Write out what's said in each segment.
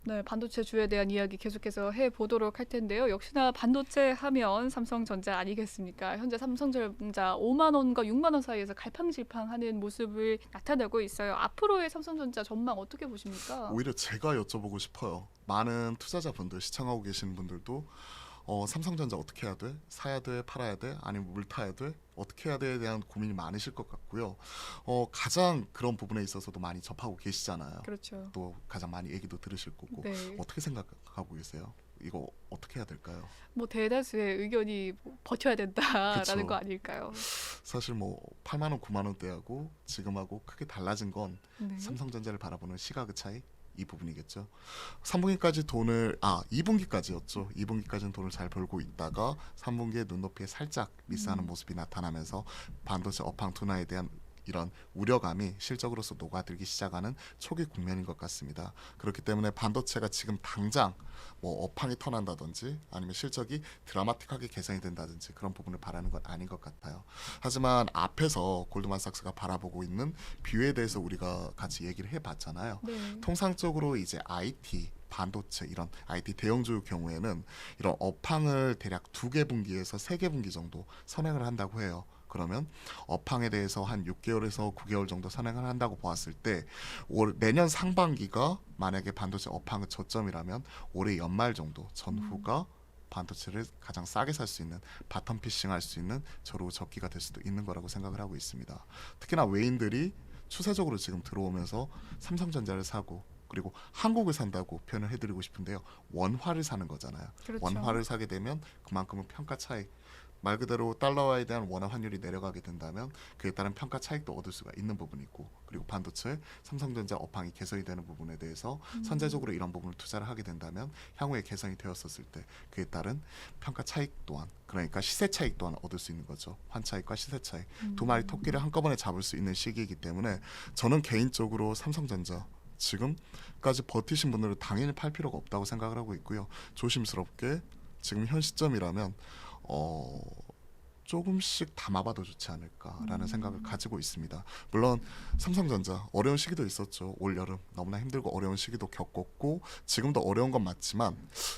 네, 반도체주에 대한 이야기 계속해서 해보도록 할 텐데요. 역시나 반도체 하면 삼성전자 아니겠습니까? 현재 삼성전자 5만 원과 6만 원 사이에서 갈팡질팡하는 모습을 나타내고 있어요. 앞으로의 삼성전자 전망 어떻게 보십니까? 오히려 제가 여쭤보고 싶어요. 많은 투자자분들, 시청하고 계시는 분들도 삼성전자 어떻게 해야 돼? 사야 돼? 팔아야 돼? 아니면 물 타야 돼? 어떻게 해야 돼에 대한 고민이 많으실 것 같고요. 가장 그런 부분에 있어서도 많이 접하고 계시잖아요. 그렇죠. 또 가장 많이 얘기도 들으실 거고 네. 어떻게 생각하고 계세요? 이거 어떻게 해야 될까요? 뭐 대다수의 의견이 뭐 버텨야 된다라는 그쵸. 거 아닐까요? 사실 뭐 8만 원, 9만 원대하고 지금하고 크게 달라진 건 네. 삼성전자를 바라보는 시각의 차이 이 부분이겠죠. 3분기까지 돈을 2분기까지였죠. 2분기까지는 돈을 잘 벌고 있다가 3분기에 눈높이에 살짝 미스하는 모습이 나타나면서 반도체 업황 둔화에 대한 이런 우려감이 실적으로서 녹아들기 시작하는 초기 국면인 것 같습니다. 그렇기 때문에 반도체가 지금 당장 뭐 업황이 턴한다든지 아니면 실적이 드라마틱하게 개선이 된다든지 그런 부분을 바라는 건 아닌 것 같아요. 하지만 앞에서 골드만삭스가 바라보고 있는 뷰에 대해서 우리가 같이 얘기를 해봤잖아요. 네. 통상적으로 이제 IT 반도체 이런 IT 대형주의 경우에는 이런 업황을 대략 2개 분기에서 3개 분기 정도 선행을 한다고 해요. 그러면 업황에 대해서 한 6개월에서 9개월 정도 선행을 한다고 보았을 때 내년 상반기가 만약에 반도체 업황의 저점이라면 올해 연말 정도 전후가 반도체를 가장 싸게 살 수 있는 바텀 피싱 할 수 있는 저로 적기가 될 수도 있는 거라고 생각을 하고 있습니다. 특히나 외인들이 추세적으로 지금 들어오면서 삼성전자를 사고 그리고 한국을 산다고 표현을 해드리고 싶은데요. 원화를 사는 거잖아요. 그렇죠. 원화를 사게 되면 그만큼은 평가 차익 말 그대로 달러화에 대한 원화 환율이 내려가게 된다면 그에 따른 평가 차익도 얻을 수가 있는 부분이 있고 그리고 반도체, 삼성전자 업황이 개선이 되는 부분에 대해서 선제적으로 이런 부분을 투자를 하게 된다면 향후에 개선이 되었었을 때 그에 따른 평가 차익 또한 그러니까 시세 차익 또한 얻을 수 있는 거죠. 환차익과 시세 차익 두 마리 토끼를 한꺼번에 잡을 수 있는 시기이기 때문에 저는 개인적으로 삼성전자 지금까지 버티신 분들은 당연히 팔 필요가 없다고 생각을 하고 있고요. 조심스럽게 지금 현 시점이라면 조금씩 담아봐도 좋지 않을까라는 생각을 가지고 있습니다. 물론 삼성전자 어려운 시기도 있었죠. 올 여름 너무나 힘들고 어려운 시기도 겪었고 지금도 어려운 건 맞지만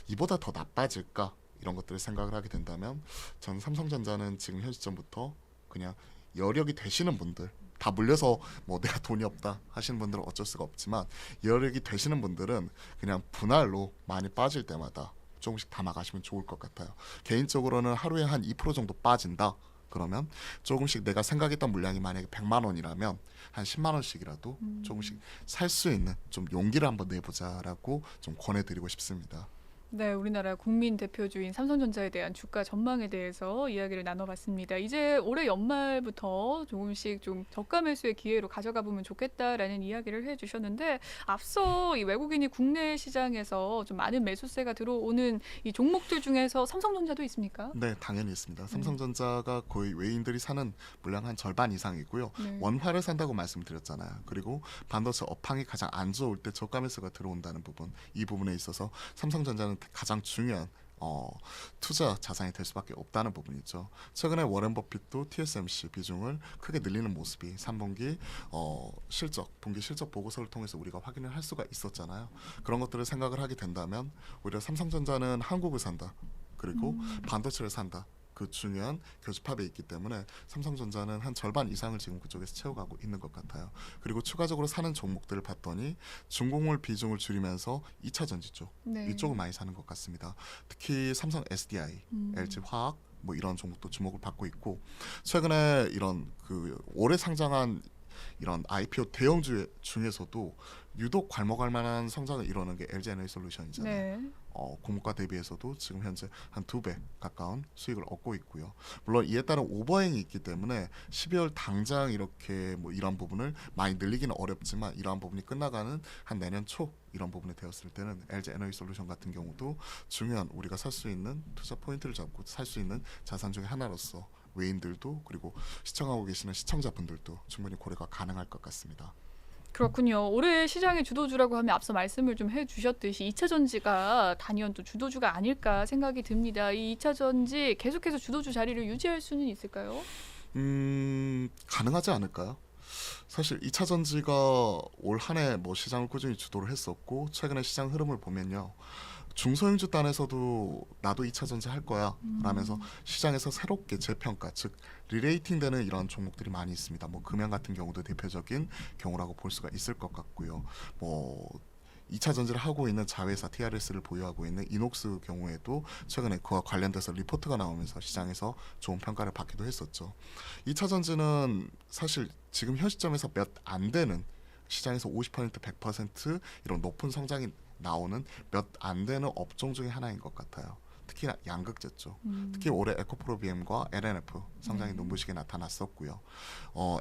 이보다 더 나빠질까 이런 것들을 생각을 하게 된다면 전 삼성전자는 지금 현 시점부터 그냥 여력이 되시는 분들 다 물려서 뭐 내가 돈이 없다 하시는 분들은 어쩔 수가 없지만 여력이 되시는 분들은 그냥 분할로 많이 빠질 때마다 조금씩 담아가시면 좋을 것 같아요. 개인적으로는 하루에 한 2% 정도 빠진다. 그러면 조금씩 내가 생각했던 물량이 만약에 100만 원이라면 한 10만 원씩이라도 조금씩 살 수 있는 좀 용기를 한번 내보자라고 좀 권해드리고 싶습니다. 네, 우리나라 국민 대표주인 삼성전자에 대한 주가 전망에 대해서 이야기를 나눠봤습니다. 이제 올해 연말부터 조금씩 좀 저가 매수의 기회로 가져가 보면 좋겠다라는 이야기를 해주셨는데 앞서 이 외국인이 국내 시장에서 좀 많은 매수세가 들어오는 이 종목들 중에서 삼성전자도 있습니까? 네, 당연히 있습니다. 삼성전자가 거의 외인들이 사는 물량 한 절반 이상이고요. 네. 원화를 산다고 말씀드렸잖아요. 그리고 반도체 업황이 가장 안 좋을 때 저가 매수가 들어온다는 부분, 이 부분에 있어서 삼성전자는 가장 중요한 투자 자산이 될 수밖에 없다는 부분이죠. 최근에 워렌 버핏도 TSMC 비중을 크게 늘리는 모습이 3분기 분기 실적 보고서를 통해서 우리가 확인을 할 수가 있었잖아요. 그런 것들을 생각을 하게 된다면 오히려 삼성전자는 한국을 산다. 그리고 반도체를 산다. 그 중요한 교집합에 있기 때문에 삼성전자는 한 절반 이상을 지금 그쪽에서 채워가고 있는 것 같아요. 그리고 추가적으로 사는 종목들을 봤더니 중공물 비중을 줄이면서 2차 전지 쪽 네. 이쪽을 많이 사는 것 같습니다. 특히 삼성 SDI, LG화학 뭐 이런 종목도 주목을 받고 있고 최근에 이런 그 올해 상장한 이런 IPO 대형주 중에서도 유독 괄목할 만한 성장을 이루는 게 LG에너지솔루션이잖아요. 네. 공모가 대비해서도 지금 현재 한 2배 가까운 수익을 얻고 있고요. 물론 이에 따른 오버행이 있기 때문에 12월 당장 이렇게 뭐 이런 부분을 많이 늘리기는 어렵지만 이러한 부분이 끝나가는 한 내년 초 이런 부분이 되었을 때는 LG에너지솔루션 같은 경우도 중요한 우리가 살 수 있는 투자 포인트를 잡고 살 수 있는 자산 중에 하나로서 외인들도 그리고 시청하고 계시는 시청자분들도 충분히 고려가 가능할 것 같습니다. 그렇군요. 올해 시장의 주도주라고 하면 앞서 말씀을 좀 해주셨듯이 2차 전지가 단연 또 주도주가 아닐까 생각이 듭니다. 이 2차 전지 계속해서 주도주 자리를 유지할 수는 있을까요? 가능하지 않을까요? 사실 2차 전지가 올 한 해 뭐 시장을 꾸준히 주도를 했었고 최근에 시장 흐름을 보면요. 중소형주 단에서도 나도 2차 전지 할 거야 라면서 시장에서 새롭게 재평가 즉 리레이팅 되는 이런 종목들이 많이 있습니다. 뭐 금연 같은 경우도 대표적인 경우라고 볼 수가 있을 것 같고요. 뭐 2차 전지를 하고 있는 자회사 TRS를 보유하고 있는 이녹스 경우에도 최근에 그와 관련돼서 리포트가 나오면서 시장에서 좋은 평가를 받기도 했었죠. 2차 전지는 사실 지금 현 시점에서 몇 안 되는 시장에서 50% 100% 이런 높은 성장이 나오는 몇 안 되는 업종 중에 하나인 것 같아요. 특히나 양극재 쪽. 특히 올해 에코프로비엠과 LNF 성장이 네. 눈부시게 나타났었고요.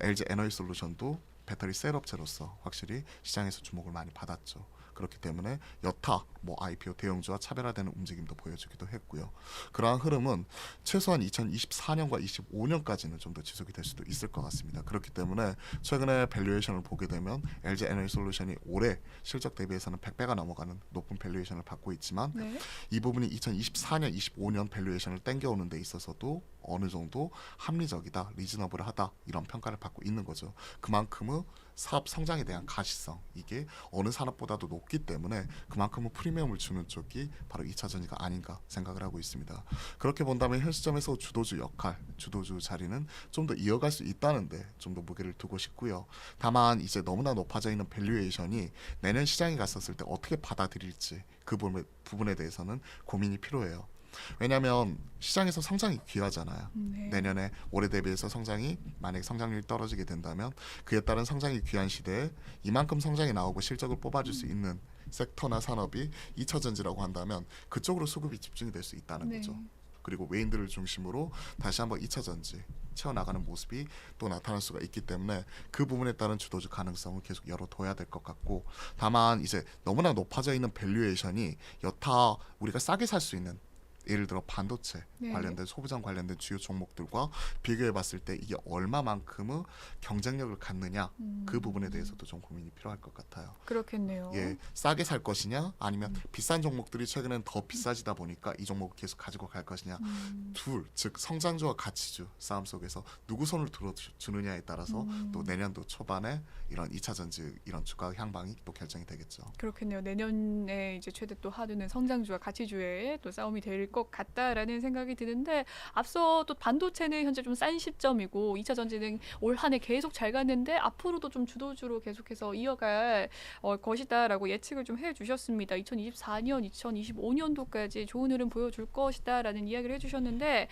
LG 에너지솔루션도 배터리 셀 업체로서 확실히 시장에서 주목을 많이 받았죠. 그렇기 때문에 여타 뭐 IPO 대형주와 차별화되는 움직임도 보여주기도 했고요. 그러한 흐름은 최소한 2024년과 25년까지는 좀 더 지속이 될 수도 있을 것 같습니다. 그렇기 때문에 최근에 밸류에이션을 보게 되면 LG 에너지솔루션이 올해 실적 대비해서는 100배가 넘어가는 높은 밸류에이션을 받고 있지만 네. 이 부분이 2024년, 25년 밸류에이션을 땡겨오는 데 있어서도 어느 정도 합리적이다, 리즈너블하다 이런 평가를 받고 있는 거죠. 그만큼의 사업 성장에 대한 가시성 이게 어느 산업보다도 높기 때문에 그만큼의 프리미엄을 주는 쪽이 바로 2차 전지가 아닌가 생각을 하고 있습니다. 그렇게 본다면 현 시점에서 주도주 역할, 주도주 자리는 좀 더 이어갈 수 있다는데 좀 더 무게를 두고 싶고요. 다만 이제 너무나 높아져 있는 밸류에이션이 내년 시장에 갔었을 때 어떻게 받아들일지 그 부분에 대해서는 고민이 필요해요. 왜냐하면 시장에서 성장이 귀하잖아요. 네. 내년에 올해 대비해서 성장이 만약에 성장률이 떨어지게 된다면 그에 따른 성장이 귀한 시대에 이만큼 성장이 나오고 실적을 뽑아줄 수 있는 섹터나 산업이 2차 전지라고 한다면 그쪽으로 수급이 집중이 될 수 있다는 네. 거죠. 그리고 외인들을 중심으로 다시 한번 2차 전지 채워나가는 모습이 또 나타날 수가 있기 때문에 그 부분에 따른 주도주 가능성을 계속 열어둬야 될 것 같고 다만 이제 너무나 높아져 있는 밸류에이션이 여타 우리가 싸게 살 수 있는 예를 들어 반도체 네. 관련된 소부장 관련된 주요 종목들과 비교해 봤을 때 이게 얼마만큼의 경쟁력을 갖느냐 그 부분에 대해서도 좀 고민이 필요할 것 같아요. 그렇겠네요. 예, 싸게 살 것이냐 아니면 비싼 종목들이 최근엔 더 비싸지다 보니까 이 종목을 계속 가지고 갈 것이냐 둘, 즉 성장주와 가치주 싸움 속에서 누구 손을 들어주느냐에 따라서 또 내년도 초반에 이런 2차 전지 이런 주가 향방이 또 결정이 되겠죠. 그렇겠네요. 내년에 이제 최대 또 하두는 성장주와 가치주의 또 싸움이 될 것 같다라는 생각이 드는데 앞서 또 반도체는 현재 좀 싼 시점이고 2차 전지는 올 한 해 계속 잘 갔는데 앞으로도 좀 주도주로 계속해서 이어갈 것이다라고 예측을 좀 해주셨습니다. 2024년, 2025년도까지 좋은 흐름 보여줄 것이다라는 이야기를 해주셨는데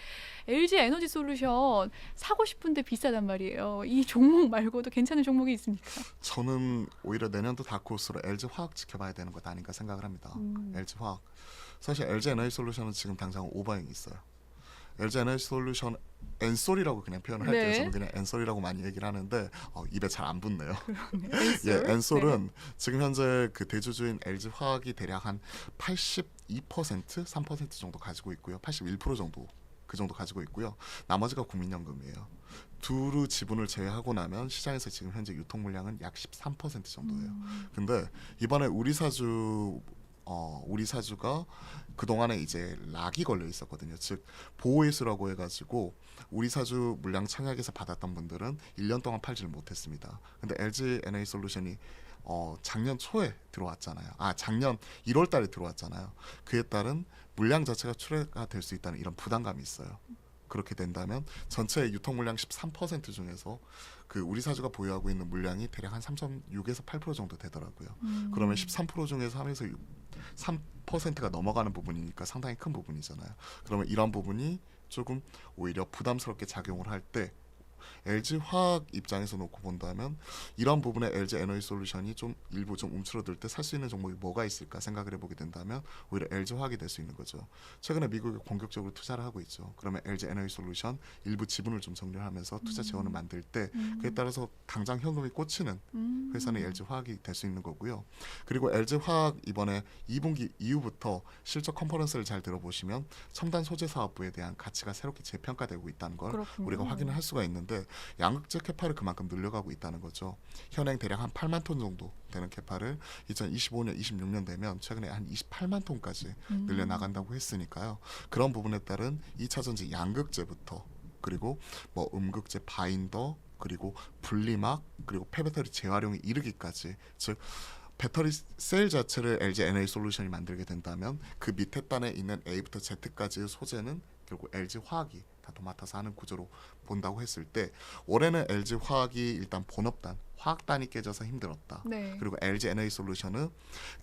LG 에너지 솔루션 사고 싶은데 비싸단 말이에요. 이 종목 말고도 괜찮은 종목이 있습니까? 저는 오히려 내년도 다크호스로 LG 화학 지켜봐야 되는 것 아닌가 생각을 합니다. LG 화학. 사실 LG 에너지 솔루션은 지금 당장 오버행이 있어요. LG 에너지 솔루션 엔솔이라고 그냥 표현을 할게요. 네. 저는 그냥 엔솔이라고 많이 얘기를 하는데 입에 잘 안 붙네요. 네, 예, 엔솔. 엔솔은 지금 현재 그 대주주인 LG 화학이 대략 한 82%, 3% 정도 가지고 있고요. 81% 정도 그 정도 가지고 있고요. 나머지가 국민연금이에요. 두루 지분을 제외하고 나면 시장에서 지금 현재 유통 물량은 약 13% 정도예요. 근데 이번에 우리 사주가 그 동안에 이제 락이 걸려 있었거든요. 즉 보호회수라고 해가지고 우리 사주 물량 청약에서 받았던 분들은 1년 동안 팔지를 못했습니다. 근데 LG 에너지 솔루션이 작년 초에 들어왔잖아요. 작년 1월달에 들어왔잖아요. 그에 따른 물량 자체가 출하가 될 수 있다는 이런 부담감이 있어요. 그렇게 된다면 전체 유통 물량 13% 중에서 그 우리 사주가 보유하고 있는 물량이 대략 한 3.6에서 8% 정도 되더라고요. 그러면 13% 중에서 하면서 3%가 넘어가는 부분이니까 상당히 큰 부분이잖아요. 그러면 이런 부분이 조금 오히려 부담스럽게 작용을 할 때 LG 화학 입장에서 놓고 본다면 이런 부분에 LG 에너지 솔루션이 좀 일부 좀 움츠러들 때 살 수 있는 종목이 뭐가 있을까 생각을 해보게 된다면 오히려 LG 화학이 될 수 있는 거죠. 최근에 미국이 공격적으로 투자를 하고 있죠. 그러면 LG 에너지 솔루션 일부 지분을 좀 정리하면서 투자 재원을 만들 때 그에 따라서 당장 현금이 꽂히는 회사는 LG 화학이 될 수 있는 거고요. 그리고 LG 화학 이번에 2분기 이후부터 실적 컨퍼런스를 잘 들어보시면 첨단 소재 사업부에 대한 가치가 새롭게 재평가되고 있다는 걸 그렇군요. 우리가 확인을 할 수가 있는데 양극재 캐파를 그만큼 늘려가고 있다는 거죠. 현행 대략 한 8만 톤 정도 되는 캐파를 2025년, 26년 되면 최근에 한 28만 톤까지 늘려나간다고 했으니까요. 그런 부분에 따른 2차 전지 양극재부터 그리고 뭐 음극재 바인더 그리고 분리막 그리고 폐배터리 재활용에 이르기까지, 즉 배터리 셀 자체를 LG 에너지 솔루션이 만들게 된다면 그 밑에 단에 있는 A부터 Z까지의 소재는 결국 LG 화학이 다 도맡아서 하는 구조로 본다고 했을 때, 올해는 LG 화학이 일단 본업단 화학단이 깨져서 힘들었다. 네. 그리고 LG 에너지 솔루션은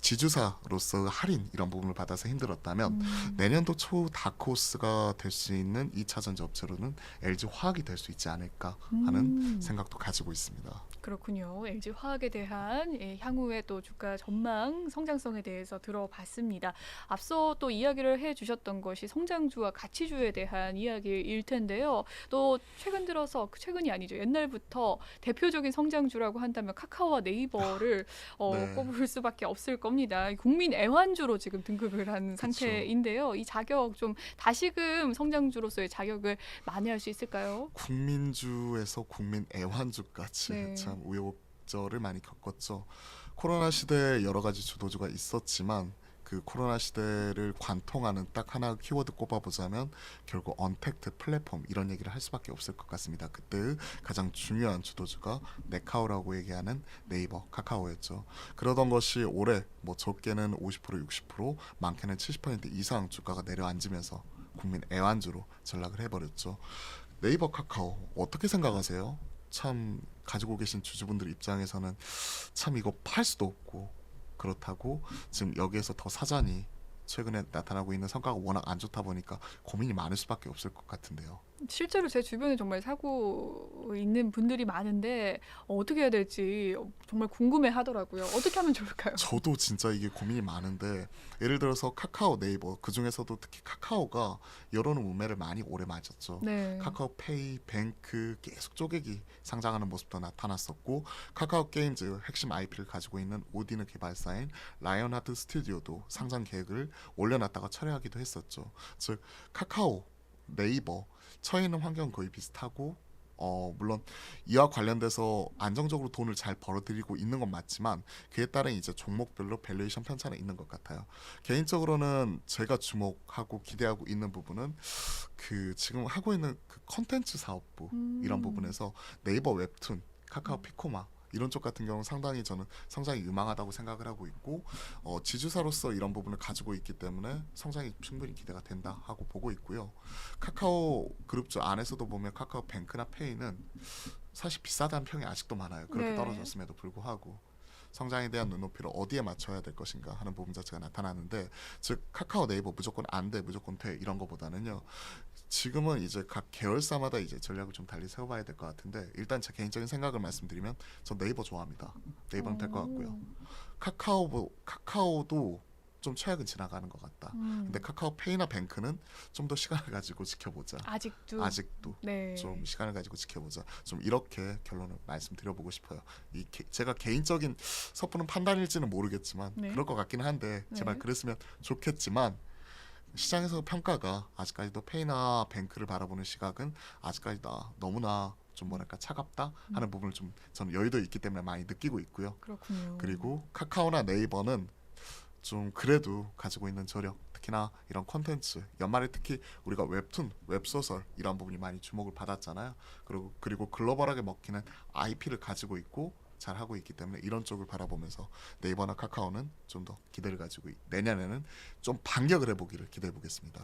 지주사로서 할인 이런 부분을 받아서 힘들었다면 내년도 초 다크호스가 될 수 있는 2차 전지 업체로는 LG 화학이 될 수 있지 않을까 하는 생각도 가지고 있습니다. 그렇군요. LG 화학에 대한 향후의 또 주가 전망, 성장성에 대해서 들어봤습니다. 앞서 또 이야기를 해주셨던 것이 성장주와 가치주에 대한 이야기일 텐데요. 또 최근 들어서, 최근이 아니죠. 옛날부터 대표적인 성장주라고 한다면 카카오와 네이버를 네. 꼽을 수밖에 없을 겁니다. 국민 애완주로 지금 등극을 한 그쵸. 상태인데요. 이 자격 좀 다시금 성장주로서의 자격을 만회할 수 있을까요? 국민주에서 국민 애완주까지 네. 참 우여곡절을 많이 겪었죠. 코로나 시대에 여러 가지 주도주가 있었지만 그 코로나 시대를 관통하는 딱 하나 키워드 꼽아보자면 결국 언택트 플랫폼 이런 얘기를 할 수밖에 없을 것 같습니다. 그때의 가장 중요한 주도주가 네카오라고 얘기하는 네이버, 카카오였죠. 그러던 것이 올해 뭐 적게는 50% 60% 많게는 70% 이상 주가가 내려앉으면서 국민 애완주로 전락을 해버렸죠. 네이버, 카카오 어떻게 생각하세요? 참 가지고 계신 주주분들 입장에서는 참 이거 팔 수도 없고, 그렇다고 지금 여기에서 더 사자니 최근에 나타나고 있는 성과가 워낙 안 좋다 보니까 고민이 많을 수밖에 없을 것 같은데요. 실제로 제 주변에 정말 사고 있는 분들이 많은데 어떻게 해야 될지 정말 궁금해 하더라고요. 어떻게 하면 좋을까요? 저도 진짜 이게 고민이 많은데, 예를 들어서 카카오, 네이버 그 중에서도 특히 카카오가 여론 우매를 많이 오래 맞았죠. 네. 카카오페이, 뱅크 계속 쪼개기 상장하는 모습도 나타났었고, 카카오 게임즈 핵심 IP를 가지고 있는 오디너 개발사인 라이온하트 스튜디오도 상장 계획을 올려놨다가 철회하기도 했었죠. 즉 카카오, 네이버 처해 있는 환경은 거의 비슷하고, 물론 이와 관련돼서 안정적으로 돈을 잘 벌어들이고 있는 건 맞지만 그에 따른 이제 종목별로 밸류에이션 편차는 있는 것 같아요. 개인적으로는 제가 주목하고 기대하고 있는 부분은 그 지금 하고 있는 그 컨텐츠 사업부 이런 부분에서 네이버 웹툰, 카카오 피코마 이런 쪽 같은 경우는 상당히 저는 성장이 유망하다고 생각을 하고 있고, 지주사로서 이런 부분을 가지고 있기 때문에 성장이 충분히 기대가 된다 하고 보고 있고요. 카카오 그룹주 안에서도 보면 카카오 뱅크나 페이는 사실 비싸다는 평이 아직도 많아요. 그렇게 네. 떨어졌음에도 불구하고 성장에 대한 눈높이를 어디에 맞춰야 될 것인가 하는 부분 자체가 나타나는데, 즉 카카오, 네이버 무조건 안 돼, 무조건 돼 이런 거보다는요. 지금은 이제 각 계열사마다 이제 전략을 좀 달리 세워봐야 될 것 같은데, 일단 제 개인적인 생각을 말씀드리면 전 네이버 좋아합니다. 네이버는 될 것 같고요. 카카오도 좀 최악은 지나가는 것 같다. 근데 카카오페이나 뱅크는 좀 더 시간을 가지고 지켜보자. 아직도 네. 좀 시간을 가지고 지켜보자. 좀 이렇게 결론을 말씀드려보고 싶어요. 제가 개인적인 섣부른 판단일지는 모르겠지만 네. 그럴 것 같긴 한데 제발 네. 그랬으면 좋겠지만, 시장에서 평가가 아직까지도 페이나 뱅크를 바라보는 시각은 아직까지도 너무나 좀 뭐랄까 차갑다 하는 부분을 좀 저는 여의도에 있기 때문에 많이 느끼고 있고요. 그렇군요. 그리고 카카오나 네이버는 좀 그래도 가지고 있는 저력, 특히나 이런 콘텐츠 연말에 특히 우리가 웹툰, 웹소설 이런 부분이 많이 주목을 받았잖아요. 그리고 글로벌하게 먹히는 IP를 가지고 있고 잘 하고 있기 때문에 이런 쪽을 바라보면서 네이버나 카카오는 좀 더 기대를 가지고 내년에는 좀 반격을 해보기를 기대해 보겠습니다.